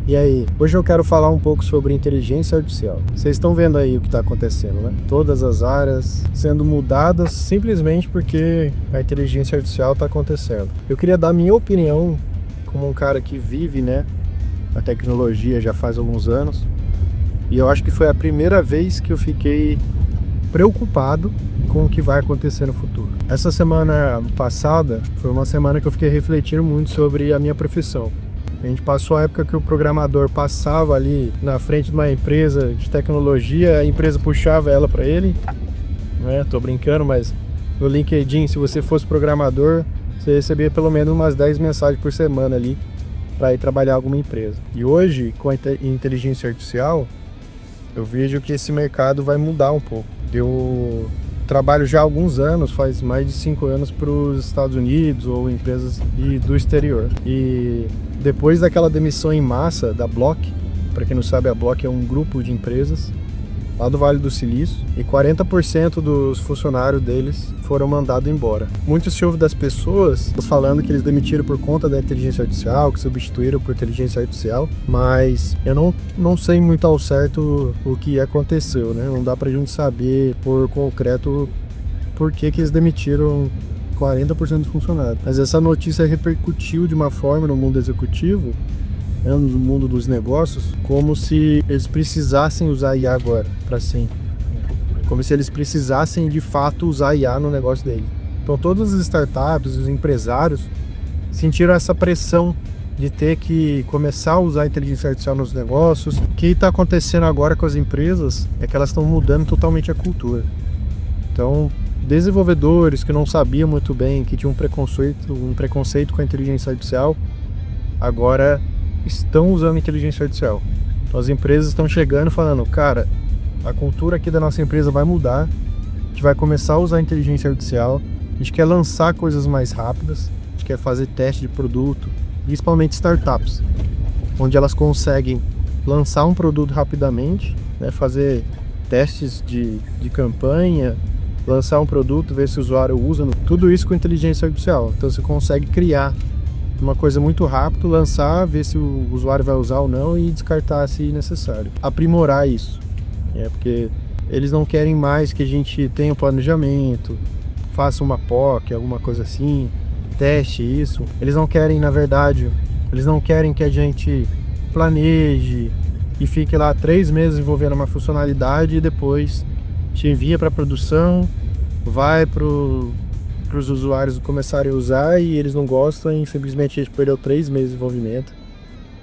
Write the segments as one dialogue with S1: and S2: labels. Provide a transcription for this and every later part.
S1: E aí, hoje eu quero falar um pouco sobre inteligência artificial. Vocês estão vendo aí o que está acontecendo, né? Todas as áreas sendo mudadas simplesmente porque a inteligência artificial está acontecendo. Eu queria dar minha opinião como um cara que vive, né, a tecnologia já faz alguns anos. E eu acho que foi a primeira vez que eu fiquei preocupado com o que vai acontecer no futuro. Essa semana passada foi uma semana que eu fiquei refletindo muito sobre a minha profissão. A gente passou a época que o programador passava ali na frente de uma empresa de tecnologia, a empresa puxava ela para ele, né? Tô brincando, mas no LinkedIn, se você fosse programador, você recebia pelo menos umas 10 mensagens por semana ali para ir trabalhar em alguma empresa. E hoje, com a inteligência artificial, eu vejo que esse mercado vai mudar um pouco. Eu trabalho já há alguns anos, faz mais de 5 anos para os Estados Unidos ou empresas do exterior. E depois daquela demissão em massa da Block, para quem não sabe, a Block é um grupo de empresas lá do Vale do Silício, e 40% dos funcionários deles foram mandados embora. Muito se ouve das pessoas falando que eles demitiram por conta da inteligência artificial, que substituíram por inteligência artificial, mas eu não sei muito ao certo o que aconteceu, né? Não dá pra gente saber por concreto por que eles demitiram 40% dos funcionários. Mas essa notícia repercutiu de uma forma no mundo executivo, no mundo dos negócios, como se eles precisassem usar IA agora, para sempre. Como se eles precisassem de fato usar IA no negócio deles. Então todas as startups, os empresários, sentiram essa pressão de ter que começar a usar a inteligência artificial nos negócios. O que está acontecendo agora com as empresas é que elas estão mudando totalmente a cultura. Então, desenvolvedores que não sabiam muito bem, que tinham um preconceito com a inteligência artificial, agora estão usando inteligência artificial. Então as empresas estão chegando e falando, cara, a cultura aqui da nossa empresa vai mudar, a gente vai começar a usar a inteligência artificial, a gente quer lançar coisas mais rápidas, a gente quer fazer teste de produto, principalmente startups, onde elas conseguem lançar um produto rapidamente, né, fazer testes de campanha, lançar um produto, ver se o usuário usa, tudo isso com inteligência artificial. Então você consegue criar uma coisa muito rápido, lançar, ver se o usuário vai usar ou não e descartar se necessário. Aprimorar isso, porque eles não querem mais que a gente tenha um planejamento, faça uma POC, alguma coisa assim, teste isso. Eles não querem, na verdade, eles não querem que a gente planeje e fique lá 3 meses desenvolvendo uma funcionalidade e depois te envia para produção, vai para os usuários começarem a usar e eles não gostam e simplesmente a gente perdeu 3 meses de desenvolvimento.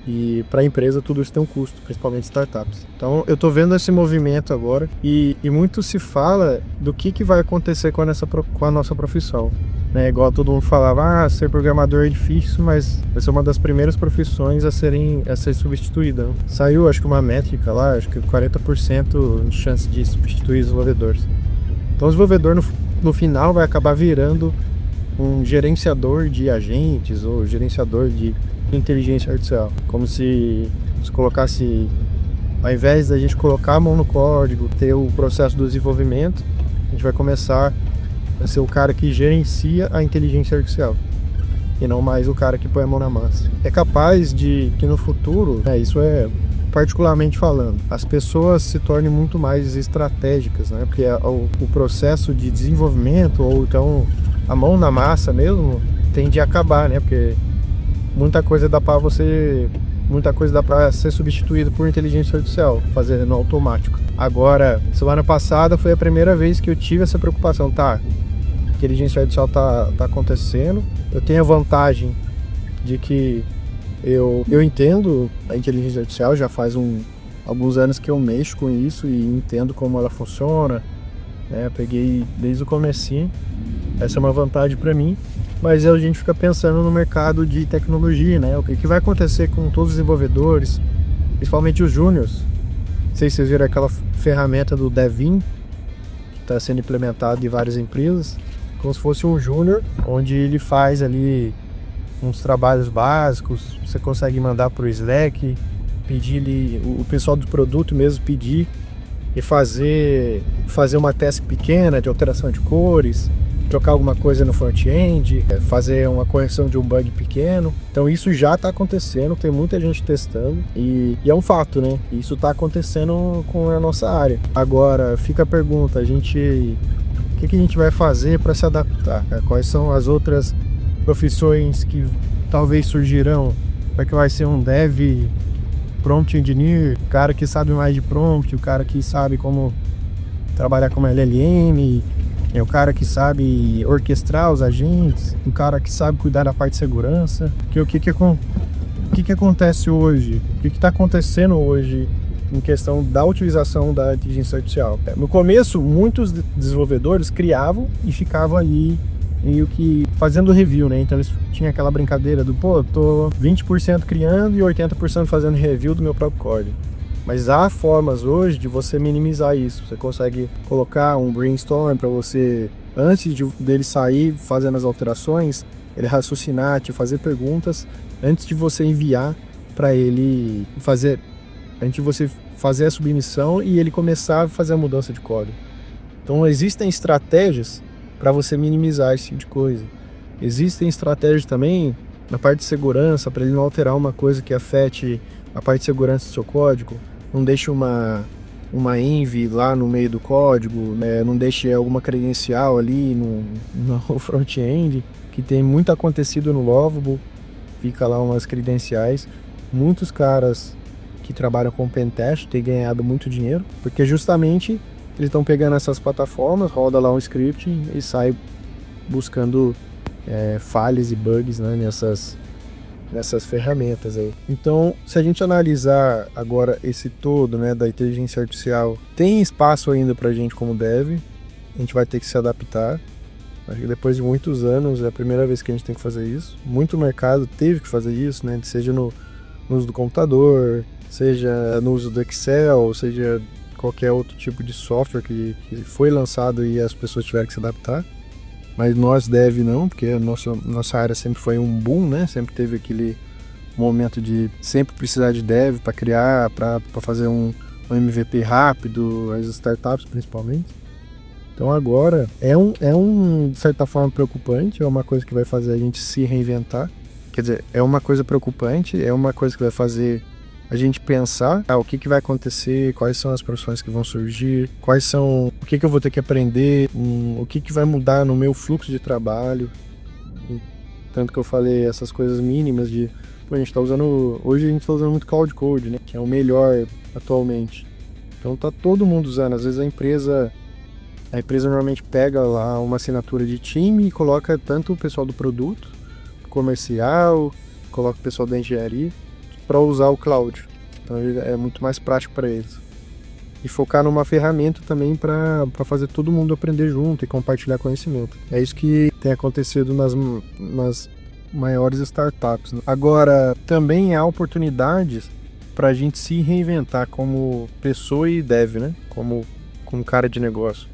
S1: E para a empresa tudo isso tem um custo, principalmente startups. Então eu estou vendo esse movimento agora e muito se fala do que vai acontecer com a nossa profissão. Né? Igual todo mundo falava, ser programador é difícil, mas vai ser uma das primeiras profissões a ser substituída. Né? Saiu acho que uma métrica lá, acho que 40% de chance de substituir os desenvolvedores. Então o desenvolvedor no final vai acabar virando um gerenciador de agentes ou gerenciador de inteligência artificial. Como se colocasse, ao invés da gente colocar a mão no código, ter o processo do desenvolvimento, a gente vai começar a ser o cara que gerencia a inteligência artificial e não mais o cara que põe a mão na massa. É capaz de que no futuro, isso é particularmente falando, as pessoas se tornem muito mais estratégicas, né? Porque o processo de desenvolvimento, ou então a mão na massa mesmo, tende a acabar, né? Porque muita coisa dá para ser substituída por inteligência artificial, fazendo automático. Agora, semana passada foi a primeira vez que eu tive essa preocupação, a inteligência artificial tá acontecendo, eu tenho a vantagem de que eu entendo a inteligência artificial, já faz alguns anos que eu mexo com isso e entendo como ela funciona, né? Peguei desde o comecinho, essa é uma vantagem para mim, mas a gente fica pensando no mercado de tecnologia, né? O que vai acontecer com todos os desenvolvedores, principalmente os júniors. Não sei se vocês viram aquela ferramenta do Devin, que está sendo implementada em várias empresas, como se fosse um júnior, onde ele faz ali uns trabalhos básicos, você consegue mandar para o Slack, pedir ali, o pessoal do produto mesmo pedir e fazer uma task pequena de alteração de cores, trocar alguma coisa no front-end, fazer uma correção de um bug pequeno. Então isso já está acontecendo, tem muita gente testando e é um fato, né? Isso está acontecendo com a nossa área. Agora fica a pergunta, o que a gente vai fazer para se adaptar? Quais são as outras profissões que talvez surgirão? Como é que vai ser um dev, prompt engineer, o cara que sabe mais de prompt, o cara que sabe como trabalhar com LLM, o cara que sabe orquestrar os agentes, o cara que sabe cuidar da parte de segurança. O que acontece hoje? O que está acontecendo hoje em questão da utilização da inteligência artificial? No começo, muitos desenvolvedores criavam e ficavam ali meio que fazendo review, né? Então eles tinham aquela brincadeira do, tô 20% criando e 80% fazendo review do meu próprio código. Mas há formas hoje de você minimizar isso. Você consegue colocar um brainstorm para você, antes dele sair fazendo as alterações, ele raciocinar, te fazer perguntas antes de você enviar para ele fazer, antes de você fazer a submissão e ele começar a fazer a mudança de código. Então existem estratégias para você minimizar esse tipo de coisa. Existem estratégias também na parte de segurança para ele não alterar uma coisa que afete a parte de segurança do seu código. Não deixe uma env lá no meio do código, né? Não deixe alguma credencial ali no front-end, que tem muito acontecido no Lovable, fica lá umas credenciais. Muitos caras que trabalham com pentest têm ganhado muito dinheiro, porque justamente eles estão pegando essas plataformas, roda lá um script e sai buscando falhas e bugs, né, nessas ferramentas aí. Então, se a gente analisar agora esse todo, né, da inteligência artificial, tem espaço ainda pra gente como dev, a gente vai ter que se adaptar. Acho que depois de muitos anos é a primeira vez que a gente tem que fazer isso. Muito mercado teve que fazer isso, né, seja no uso do computador, seja no uso do Excel, seja qualquer outro tipo de software que foi lançado e as pessoas tiveram que se adaptar. Mas nós dev não, porque a nossa área sempre foi um boom, né? Sempre teve aquele momento de sempre precisar de dev para criar, para fazer um MVP rápido, as startups principalmente. Então agora de certa forma preocupante, é uma coisa que vai fazer a gente se reinventar. Quer dizer, é uma coisa preocupante, é uma coisa que vai fazer a gente pensar o que vai acontecer, quais são as profissões que vão surgir, o que eu vou ter que aprender, o que vai mudar no meu fluxo de trabalho. E tanto que eu falei essas coisas mínimas de, hoje a gente está usando muito Cloud Code, né, que é o melhor atualmente. Então tá todo mundo usando. Às vezes a empresa normalmente pega lá uma assinatura de time e coloca tanto o pessoal do produto, comercial, coloca o pessoal da engenharia para usar o cloud. Então é muito mais prático para eles. E focar numa ferramenta também para fazer todo mundo aprender junto e compartilhar conhecimento. É isso que tem acontecido nas maiores startups, né? Agora, também há oportunidades para a gente se reinventar como pessoa e dev, né? Como cara de negócio.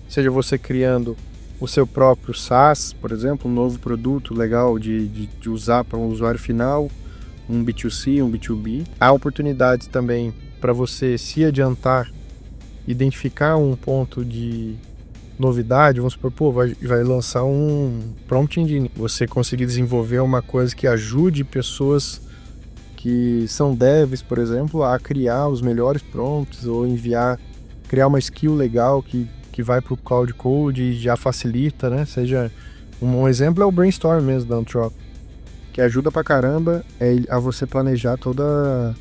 S1: Seja você criando o seu próprio SaaS, por exemplo, um novo produto legal de usar para um usuário final, um B2C, um B2B. Há oportunidades também para você se adiantar, identificar um ponto de novidade, vamos supor, vai lançar um prompt engine. Você conseguir desenvolver uma coisa que ajude pessoas que são devs, por exemplo, a criar os melhores prompts ou criar uma skill legal que vai para o Cloud Code e já facilita, né? Seja um exemplo é o Brainstorm mesmo da Anthropic, que ajuda pra caramba a você planejar toda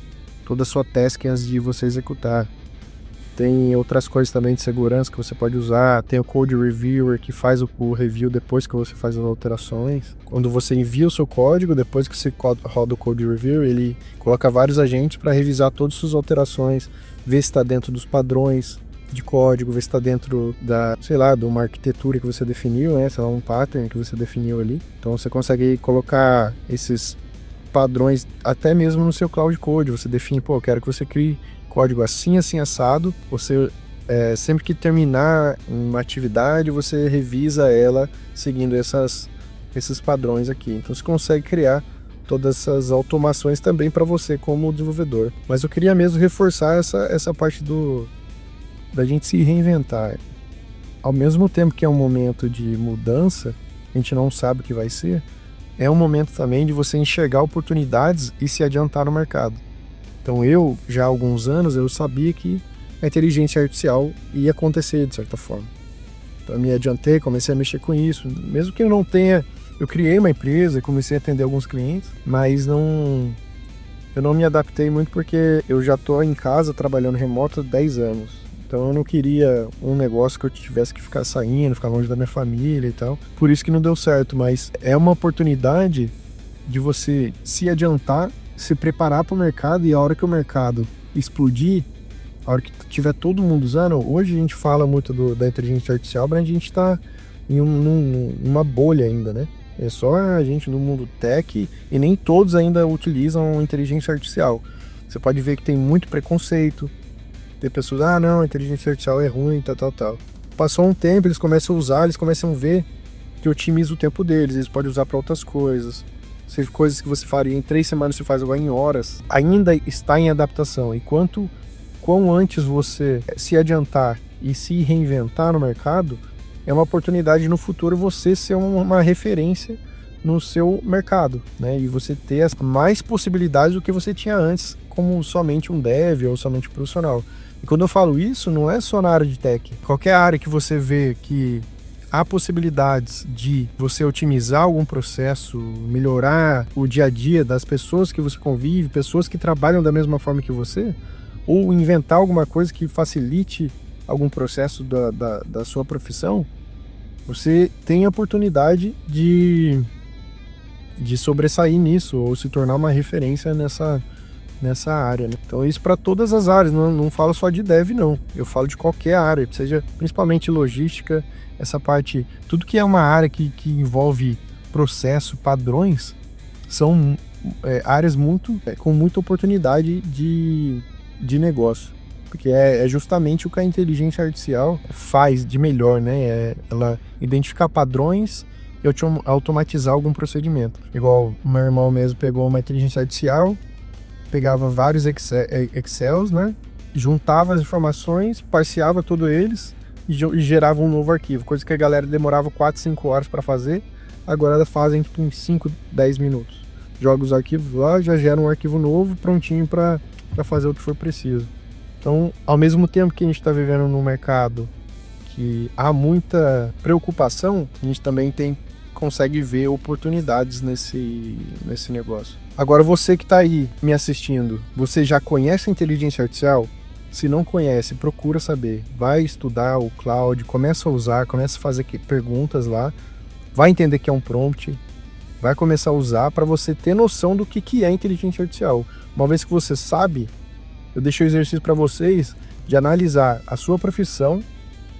S1: a sua task antes de você executar. Tem outras coisas também de segurança que você pode usar. Tem o Code Reviewer, que faz o review depois que você faz as alterações. Quando você envia o seu código, depois que você roda o Code Reviewer, ele coloca vários agentes para revisar todas as suas alterações, ver se está dentro dos padrões de código, ver se está dentro de uma arquitetura que você definiu, né? Sei lá, um pattern que você definiu ali. Então você consegue colocar esses padrões até mesmo no seu Cloud Code. Você define, eu quero que você crie código assim, assim, assado. Você, sempre que terminar uma atividade, você revisa ela seguindo esses padrões aqui. Então você consegue criar todas essas automações também para você como desenvolvedor. Mas eu queria mesmo reforçar essa parte da gente se reinventar. ao mesmo tempo que é um momento de mudança, a gente não sabe o que vai ser, é um momento também de você enxergar oportunidades e se adiantar no mercado. Então eu, já há alguns anos, eu sabia que a inteligência artificial ia acontecer de certa forma. Então eu me adiantei, comecei a mexer com isso, mesmo que eu não tenha... Eu criei uma empresa, comecei a atender alguns clientes, mas eu não me adaptei muito porque eu já estou em casa trabalhando remoto há 10 anos. Então eu não queria um negócio que eu tivesse que ficar saindo, ficar longe da minha família e tal. Por isso que não deu certo, mas é uma oportunidade de você se adiantar, se preparar para o mercado, e a hora que o mercado explodir, a hora que tiver todo mundo usando. Hoje a gente fala muito da inteligência artificial, mas a gente está em uma bolha ainda, né? É só a gente no mundo tech e nem todos ainda utilizam inteligência artificial. Você pode ver que tem muito preconceito. Tem pessoas, não, a inteligência artificial é ruim, tal. Passou um tempo, eles começam a usar, eles começam a ver que otimiza o tempo deles, eles podem usar para outras coisas. Seja, coisas que você faria em 3 semanas, você faz agora em horas. Ainda está em adaptação. E quão antes você se adiantar e se reinventar no mercado, é uma oportunidade no futuro você ser uma referência no seu mercado, né? E você ter mais possibilidades do que você tinha antes, como somente um dev ou somente um profissional. E quando eu falo isso, não é só na área de tech. Qualquer área que você vê que há possibilidades de você otimizar algum processo, melhorar o dia a dia das pessoas que você convive, pessoas que trabalham da mesma forma que você, ou inventar alguma coisa que facilite algum processo da sua profissão, você tem a oportunidade de sobressair nisso ou se tornar uma referência nessa área, né? Então isso para todas as áreas, não falo só de dev não, eu falo de qualquer área, seja principalmente logística, essa parte, tudo que é uma área que envolve processo, padrões, são áreas com muita oportunidade de negócio. Porque é justamente o que a inteligência artificial faz de melhor, né? Ela identificar padrões e automatizar algum procedimento. Igual o meu irmão mesmo pegou uma inteligência artificial, pegava vários Excels, né? Juntava as informações, parseava todos eles e gerava um novo arquivo. Coisa que a galera demorava 4, 5 horas para fazer, agora elas fazem tipo, em 5, 10 minutos. Joga os arquivos lá, já gera um arquivo novo, prontinho para fazer o que for preciso. Então, ao mesmo tempo que a gente está vivendo num mercado que há muita preocupação, a gente também consegue ver oportunidades nesse negócio. Agora, você que está aí me assistindo, você já conhece a inteligência artificial? Se não conhece, procura saber. Vai estudar o cloud, começa a usar, começa a fazer perguntas lá, vai entender que é um prompt, vai começar a usar para você ter noção do que é inteligência artificial. Uma vez que você sabe, eu deixei o exercício para vocês de analisar a sua profissão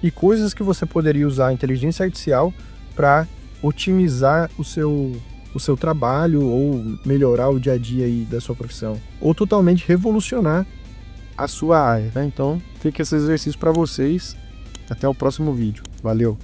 S1: e coisas que você poderia usar a inteligência artificial para otimizar o seu trabalho ou melhorar o dia a dia aí da sua profissão. Ou totalmente revolucionar a sua área, né? Então, fica esse exercício para vocês. Até o próximo vídeo. Valeu!